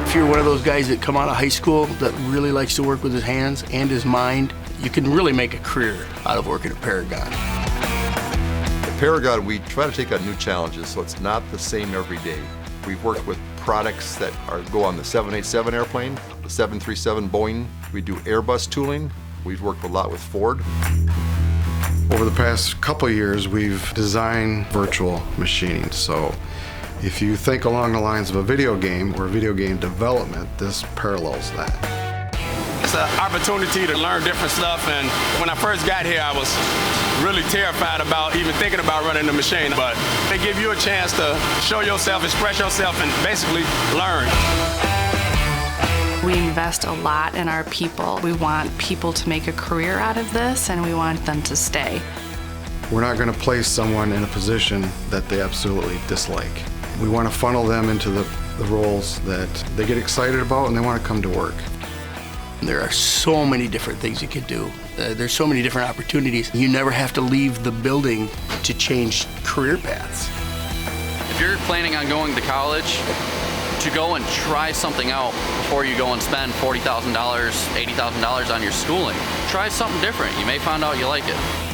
If you're one of those guys that come out of high school that really likes to work with his hands and his mind, you can really make a career out of working at Paragon. At Paragon, we try to take on new challenges, so it's not the same every day. We've worked with products that go on the 787 airplane, the 737 Boeing. We do Airbus tooling. We've worked a lot with Ford. Over the past couple of years, we've designed virtual machining. So if you think along the lines of a video game or video game development, this parallels that. It's an opportunity to learn different stuff, and when I first got here, I was really terrified about even thinking about running the machine, but they give you a chance to show yourself, express yourself, and basically learn. We invest a lot in our people. We want people to make a career out of this, and we want them to stay. We're not going to place someone in a position that they absolutely dislike. We want to funnel them into the roles that they get excited about and they want to come to work. There are so many different things you could do. There's so many different opportunities. You never have to leave the building to change career paths. If you're planning on going to college, to go and try something out before you go and spend $40,000, $80,000 on your schooling. Try something different. You may find out you like it.